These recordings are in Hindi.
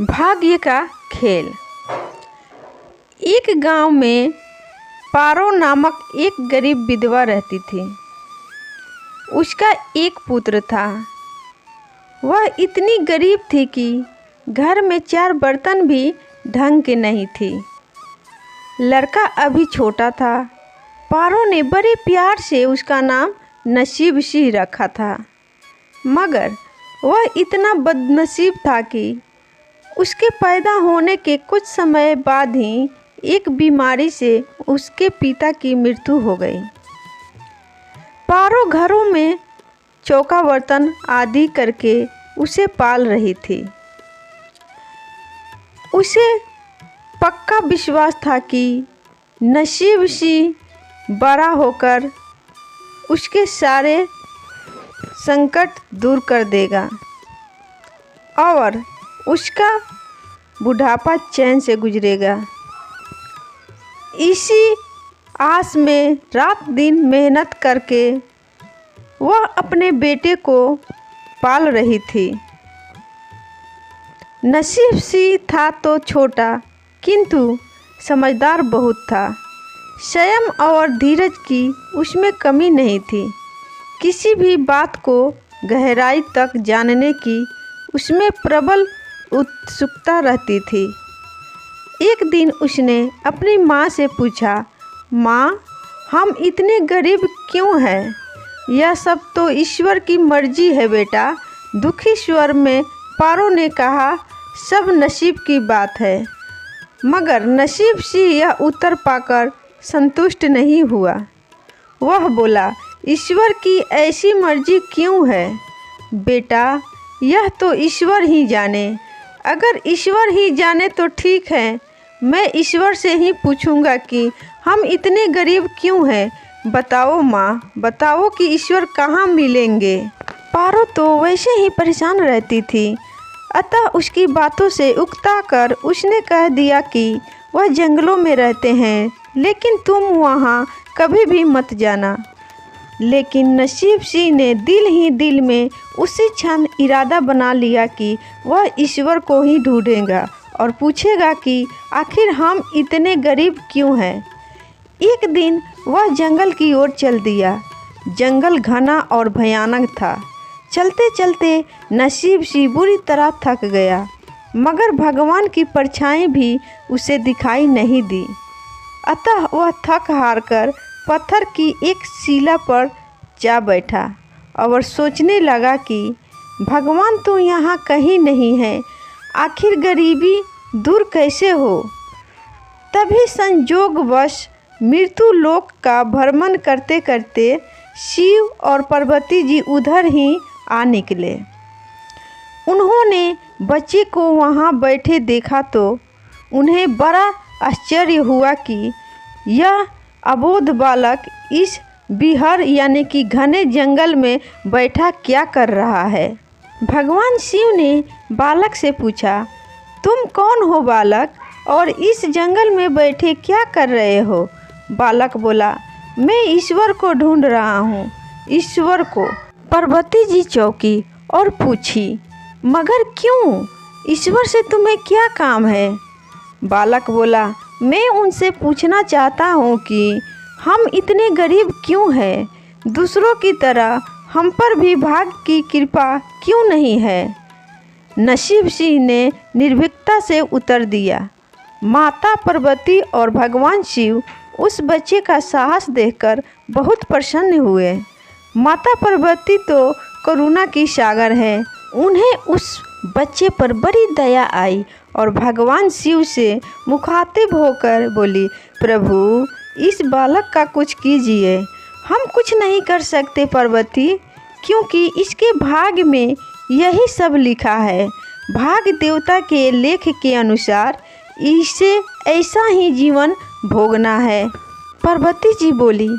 भाग्य का खेल। एक गांव में पारो नामक एक गरीब विधवा रहती थी। उसका एक पुत्र था। वह इतनी गरीब थी कि घर में 4 बर्तन भी ढंग के नहीं थी। लड़का अभी छोटा था। पारो ने बड़े प्यार से उसका नाम नसीब सिंह रखा था, मगर वह इतना बदनसीब था कि उसके पैदा होने के कुछ समय बाद ही एक बीमारी से उसके पिता की मृत्यु हो गई। पारो घरों में चौका बर्तन आदि करके उसे पाल रही थी। उसे पक्का विश्वास था कि नसीब सिंह बड़ा होकर उसके सारे संकट दूर कर देगा और उसका बुढ़ापा चैन से गुजरेगा। इसी आस में रात दिन मेहनत करके वह अपने बेटे को पाल रही थी। नसीब सिंह था तो छोटा, किंतु समझदार बहुत था। संयम और धीरज की उसमें कमी नहीं थी। किसी भी बात को गहराई तक जानने की उसमें प्रबल उत्सुकता रहती थी। एक दिन उसने अपनी माँ से पूछा, माँ, हम इतने गरीब क्यों हैं? यह सब तो ईश्वर की मर्जी है बेटा। दुखी स्वर में पारो ने कहा, सब नसीब की बात है। मगर नसीब सिंह यह उत्तर पाकर संतुष्ट नहीं हुआ। वह बोला, ईश्वर की ऐसी मर्जी क्यों है बेटा? यह तो ईश्वर ही जाने। अगर ईश्वर ही जाने तो ठीक है। मैं ईश्वर से ही पूछूंगा कि हम इतने गरीब क्यों हैं। बताओ माँ, बताओ कि ईश्वर कहाँ मिलेंगे। पारो तो वैसे ही परेशान रहती थी, अतः उसकी बातों से उकता कर उसने कह दिया कि वह जंगलों में रहते हैं, लेकिन तुम वहाँ कभी भी मत जाना। लेकिन नसीब सिंह ने दिल ही दिल में उसी क्षण इरादा बना लिया कि वह ईश्वर को ही ढूंढेगा और पूछेगा कि आखिर हम इतने गरीब क्यों हैं। एक दिन वह जंगल की ओर चल दिया। जंगल घना और भयानक था। चलते चलते नसीब सिंह बुरी तरह थक गया, मगर भगवान की परछाई भी उसे दिखाई नहीं दी। अतः वह थक हार कर पत्थर की एक शिला पर जा बैठा और सोचने लगा कि भगवान तो यहाँ कहीं नहीं है। आखिर गरीबी दूर कैसे हो? तभी संजोगवश मृत्यु लोक का भ्रमण करते करते शिव और पार्वती जी उधर ही आ निकले। उन्होंने बच्चे को वहाँ बैठे देखा तो उन्हें बड़ा आश्चर्य हुआ कि यह अबोध बालक इस बिहर यानी कि घने जंगल में बैठा क्या कर रहा है। भगवान शिव ने बालक से पूछा, तुम कौन हो बालक, और इस जंगल में बैठे क्या कर रहे हो? बालक बोला, मैं ईश्वर को ढूंढ रहा हूँ। ईश्वर को? पार्वती जी चौंकी और पूछी, मगर क्यों? ईश्वर से तुम्हें क्या काम है? बालक बोला, मैं उनसे पूछना चाहता हूँ कि हम इतने गरीब क्यों हैं? दूसरों की तरह हम पर भी भाग्य की कृपा क्यों नहीं है? नसीब सिंह ने निर्भीकता से उत्तर दिया। माता पार्वती और भगवान शिव उस बच्चे का साहस देखकर बहुत प्रसन्न हुए। माता पार्वती तो करुणा की सागर है। उन्हें उस बच्चे पर बड़ी दया आई और भगवान शिव से मुखातिब होकर बोली, प्रभु, इस बालक का कुछ कीजिए। हम कुछ नहीं कर सकते पार्वती, क्योंकि इसके भाग्य में यही सब लिखा है। भाग्य देवता के लेख के अनुसार इसे ऐसा ही जीवन भोगना है। पार्वती जी बोली,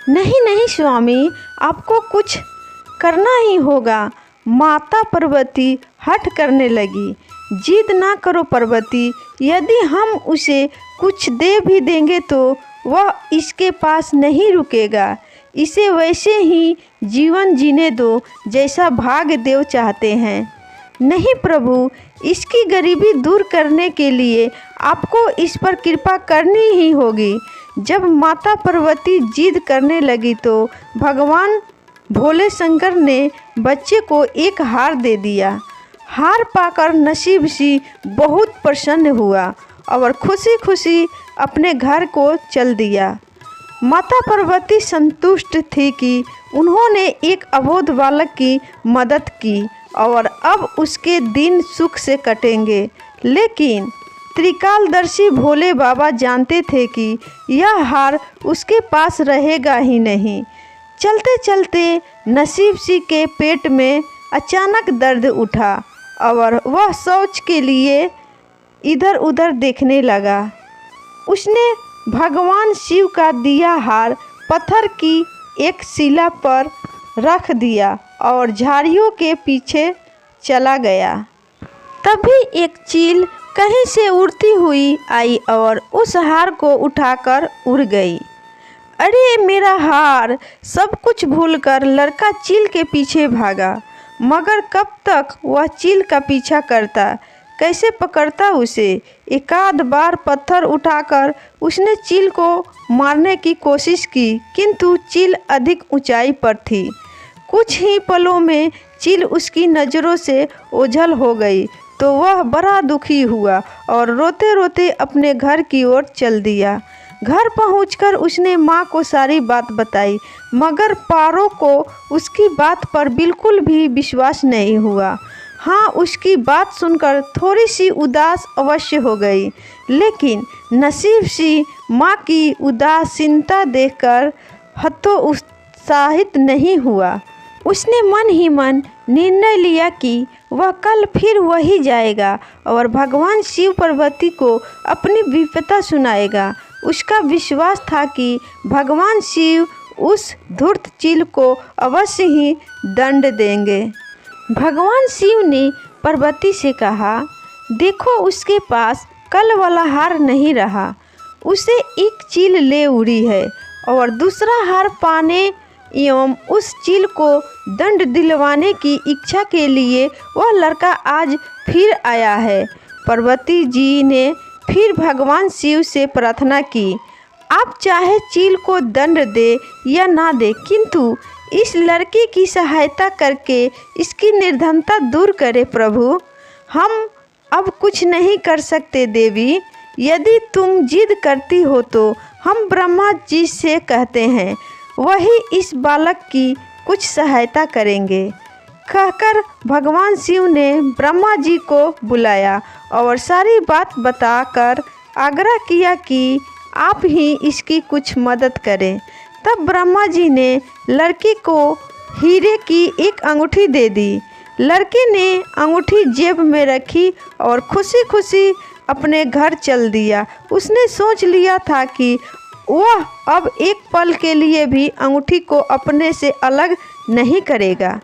नहीं नहीं स्वामी, आपको कुछ करना ही होगा। माता पार्वती हठ करने लगी। जिद ना करो पार्वती, यदि हम उसे कुछ दे भी देंगे तो वह इसके पास नहीं रुकेगा। इसे वैसे ही जीवन जीने दो जैसा भाग्य देव चाहते हैं। नहीं प्रभु, इसकी गरीबी दूर करने के लिए आपको इस पर कृपा करनी ही होगी। जब माता पार्वती जिद करने लगी तो भगवान भोले शंकर ने बच्चे को एक हार दे दिया। हार पाकर नसीब सिंह बहुत प्रसन्न हुआ और खुशी खुशी अपने घर को चल दिया। माता पार्वती संतुष्ट थी कि उन्होंने एक अबोध बालक की मदद की और अब उसके दिन सुख से कटेंगे। लेकिन त्रिकालदर्शी भोले बाबा जानते थे कि यह हार उसके पास रहेगा ही नहीं। चलते चलते नसीब सिंह के पेट में अचानक दर्द उठा और वह शौच के लिए इधर उधर देखने लगा। उसने भगवान शिव का दिया हार पत्थर की एक शिला पर रख दिया और झाड़ियों के पीछे चला गया। तभी एक चील कहीं से उड़ती हुई आई और उस हार को उठाकर उड़ गई। अरे मेरा हार! सब कुछ भूलकर लड़का चील के पीछे भागा, मगर कब तक वह चील का पीछा करता, कैसे पकड़ता उसे। एकाध बार पत्थर उठाकर उसने चील को मारने की कोशिश की, किंतु चील अधिक ऊंचाई पर थी। कुछ ही पलों में चील उसकी नज़रों से ओझल हो गई तो वह बड़ा दुखी हुआ और रोते रोते अपने घर की ओर चल दिया। घर पहुंचकर उसने माँ को सारी बात बताई, मगर पारो को उसकी बात पर बिल्कुल भी विश्वास नहीं हुआ। हाँ, उसकी बात सुनकर थोड़ी सी उदास अवश्य हो गई, लेकिन नसीब सिंह माँ की उदासीनता देखकर हतोत्साहित नहीं हुआ। उसने मन ही मन निर्णय लिया कि वह कल फिर वही जाएगा और भगवान शिव पार्वती को अपनी विपदा सुनाएगा। उसका विश्वास था कि भगवान शिव उस धूर्त चील को अवश्य ही दंड देंगे। भगवान शिव ने पार्वती से कहा, देखो उसके पास कल वाला हार नहीं रहा, उसे एक चील ले उड़ी है और दूसरा हार पाने एवं उस चील को दंड दिलवाने की इच्छा के लिए वह लड़का आज फिर आया है। पार्वती जी ने फिर भगवान शिव से प्रार्थना की, आप चाहे चील को दंड दे या ना दे, किंतु इस लड़के की सहायता करके इसकी निर्धनता दूर करे प्रभु। हम अब कुछ नहीं कर सकते देवी, यदि तुम जिद करती हो तो हम ब्रह्मा जी से कहते हैं, वही इस बालक की कुछ सहायता करेंगे। कहकर भगवान शिव ने ब्रह्मा जी को बुलाया और सारी बात बताकर आग्रह किया कि आप ही इसकी कुछ मदद करें। तब ब्रह्मा जी ने लड़के को हीरे की एक अंगूठी दे दी। लड़के ने अंगूठी जेब में रखी और खुशी खुशी अपने घर चल दिया। उसने सोच लिया था कि वह अब एक पल के लिए भी अंगूठी को अपने से अलग नहीं करेगा।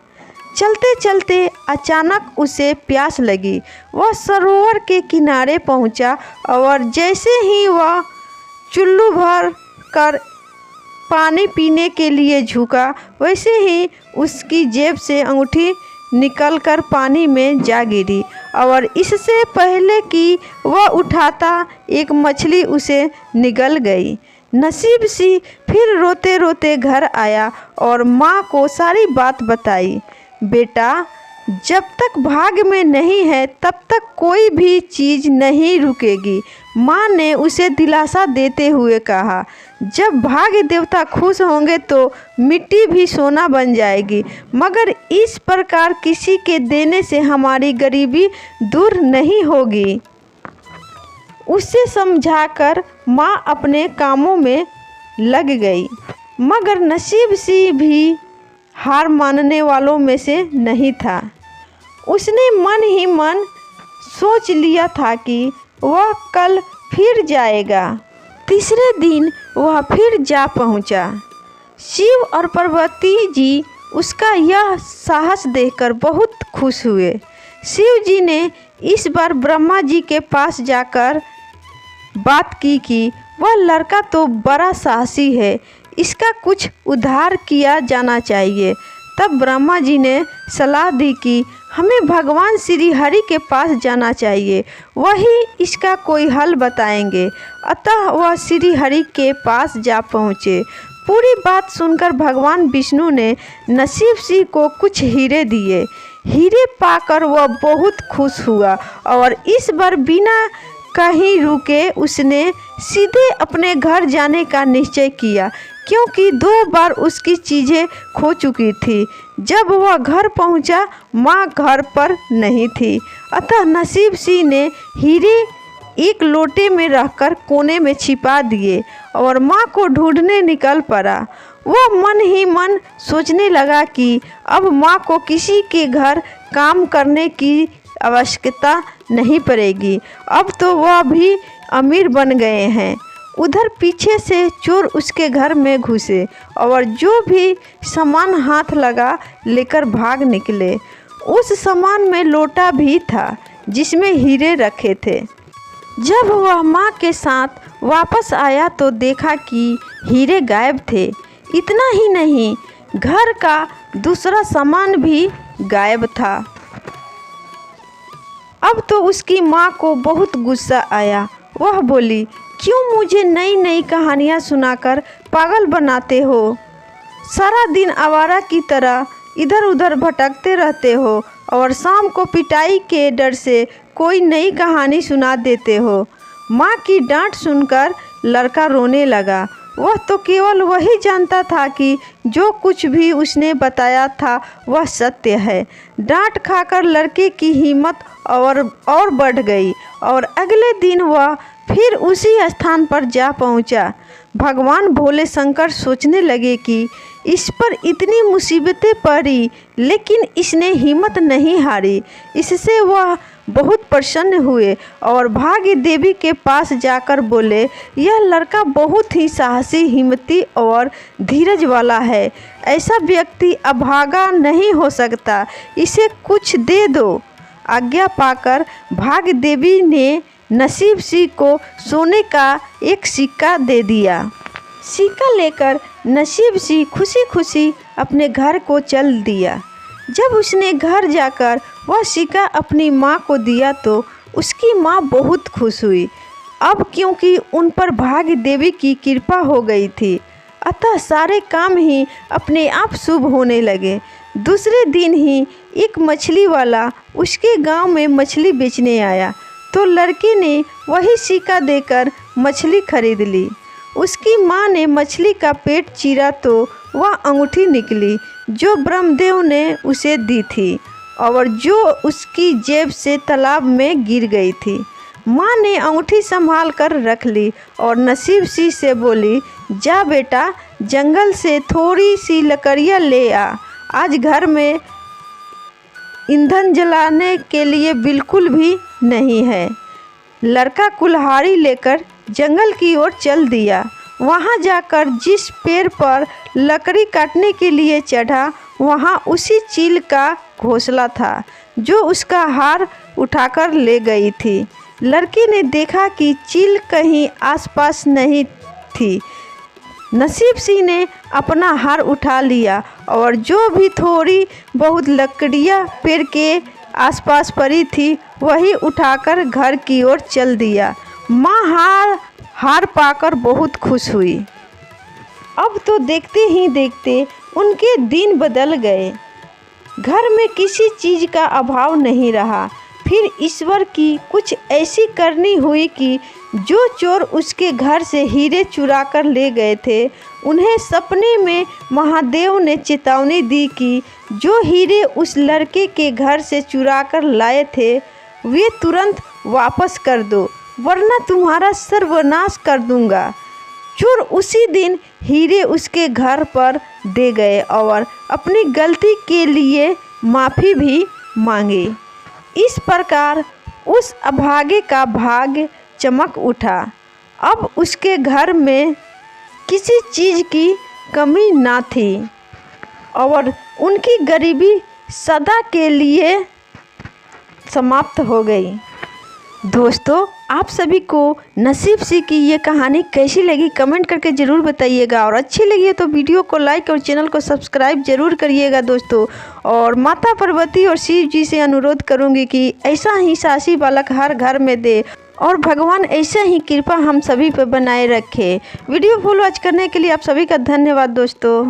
चलते चलते अचानक उसे प्यास लगी। वह सरोवर के किनारे पहुंचा और जैसे ही वह चुल्लू भर कर पानी पीने के लिए झुका, वैसे ही उसकी जेब से अंगूठी निकलकर पानी में जा गिरी और इससे पहले कि वह उठाता एक मछली उसे निगल गई। नसीब सिंह फिर रोते रोते घर आया और माँ को सारी बात बताई। बेटा, जब तक भाग्य में नहीं है तब तक कोई भी चीज़ नहीं रुकेगी, माँ ने उसे दिलासा देते हुए कहा। जब भाग्य देवता खुश होंगे तो मिट्टी भी सोना बन जाएगी, मगर इस प्रकार किसी के देने से हमारी गरीबी दूर नहीं होगी। उसे समझाकर माँ अपने कामों में लग गई, मगर नसीब सिंह भी हार मानने वालों में से नहीं था। उसने मन ही मन सोच लिया था कि वह कल फिर जाएगा। तीसरे दिन वह फिर जा पहुंचा। शिव और पार्वती जी उसका यह साहस देखकर बहुत खुश हुए। शिव जी ने इस बार ब्रह्मा जी के पास जाकर बात की कि वह लड़का तो बड़ा साहसी है, इसका कुछ उद्धार किया जाना चाहिए। तब ब्रह्मा जी ने सलाह दी कि हमें भगवान श्री हरि के पास जाना चाहिए, वही इसका कोई हल बताएंगे। अतः वह श्री हरि के पास जा पहुँचे। पूरी बात सुनकर भगवान विष्णु ने नसीब सिंह को कुछ हीरे दिए। हीरे पाकर वह बहुत खुश हुआ और इस बार बिना कहीं रुके उसने सीधे अपने घर जाने का निश्चय किया, क्योंकि 2 बार उसकी चीज़ें खो चुकी थी। जब वह घर पहुंचा, माँ घर पर नहीं थी। अतः नसीब सिंह ने हीरे एक लोटे में रखकर कोने में छिपा दिए और माँ को ढूंढने निकल पड़ा। वह मन ही मन सोचने लगा कि अब माँ को किसी के घर काम करने की आवश्यकता नहीं पड़ेगी, अब तो वह भी अमीर बन गए हैं। उधर पीछे से चोर उसके घर में घुसे और जो भी सामान हाथ लगा लेकर भाग निकले। उस सामान में लोटा भी था जिसमें हीरे रखे थे। जब वह माँ के साथ वापस आया तो देखा कि हीरे गायब थे। इतना ही नहीं, घर का दूसरा सामान भी गायब था। अब तो उसकी माँ को बहुत गुस्सा आया। वह बोली, क्यों मुझे नई नई कहानियाँ सुनाकर पागल बनाते हो? सारा दिन आवारा की तरह इधर उधर भटकते रहते हो और शाम को पिटाई के डर से कोई नई कहानी सुना देते हो। माँ की डांट सुनकर लड़का रोने लगा। वह तो केवल वही जानता था कि जो कुछ भी उसने बताया था वह सत्य है। डांट खाकर लड़के की हिम्मत और बढ़ गई और अगले दिन वह फिर उसी स्थान पर जा पहुंचा। भगवान भोले शंकर सोचने लगे कि इस पर इतनी मुसीबतें पड़ी लेकिन इसने हिम्मत नहीं हारी। इससे वह बहुत प्रसन्न हुए और भाग्य देवी के पास जाकर बोले, यह लड़का बहुत ही साहसी, हिम्मती और धीरज वाला है। ऐसा व्यक्ति अभागा नहीं हो सकता, इसे कुछ दे दो। आज्ञा पाकर भाग्य देवी ने नसीब सिंह को सोने का एक सिक्का दे दिया। सिक्का लेकर नसीब सिंह खुशी खुशी अपने घर को चल दिया। जब उसने घर जाकर वह सिक्का अपनी माँ को दिया तो उसकी माँ बहुत खुश हुई। अब क्योंकि उन पर भाग्य देवी की कृपा हो गई थी, अतः सारे काम ही अपने आप शुभ होने लगे। दूसरे दिन ही एक मछली वाला उसके गांव में मछली बेचने आया तो लड़के ने वही सिक्का देकर मछली खरीद ली। उसकी माँ ने मछली का पेट चीरा तो वह अंगूठी निकली जो ब्रह्मदेव ने उसे दी थी और जो उसकी जेब से तालाब में गिर गई थी। माँ ने अंगूठी संभाल कर रख ली और नसीब सिंह से बोली, जा बेटा, जंगल से थोड़ी सी लकड़ियाँ ले आ। आज घर में ईंधन जलाने के लिए बिल्कुल भी नहीं है। लड़का कुल्हाड़ी लेकर जंगल की ओर चल दिया। वहां जाकर जिस पेड़ पर लकड़ी काटने के लिए चढ़ा, वहां उसी चील का घोंसला था जो उसका हार उठाकर ले गई थी। लड़की ने देखा कि चील कहीं आसपास नहीं थी। नसीब सिंह ने अपना हार उठा लिया और जो भी थोड़ी बहुत लकड़ियाँ पेड़ के आसपास पड़ी थी वही उठाकर घर की ओर चल दिया। माँ हार पाकर बहुत खुश हुई। अब तो देखते ही देखते उनके दिन बदल गए। घर में किसी चीज़ का अभाव नहीं रहा। फिर ईश्वर की कुछ ऐसी करनी हुई कि जो चोर उसके घर से हीरे चुरा कर ले गए थे, उन्हें सपने में महादेव ने चेतावनी दी कि जो हीरे उस लड़के के घर से चुरा कर लाए थे वे तुरंत वापस कर दो, वरना तुम्हारा सर्वनाश कर दूंगा। चोर उसी दिन हीरे उसके घर पर दे गए और अपनी गलती के लिए माफ़ी भी मांगी। इस प्रकार उस अभागे का भाग्य चमक उठा। अब उसके घर में किसी चीज़ की कमी ना थी और उनकी गरीबी सदा के लिए समाप्त हो गई। दोस्तों, आप सभी को नसीब सिंह की ये कहानी कैसी लगी कमेंट करके ज़रूर बताइएगा, और अच्छी लगी है तो वीडियो को लाइक और चैनल को सब्सक्राइब जरूर करिएगा दोस्तों। और माता पार्वती और शिव जी से अनुरोध करूंगी कि ऐसा ही सासी बालक हर घर में दे और भगवान ऐसे ही कृपा हम सभी पर बनाए रखे। वीडियो फुल वॉच करने के लिए आप सभी का धन्यवाद दोस्तों।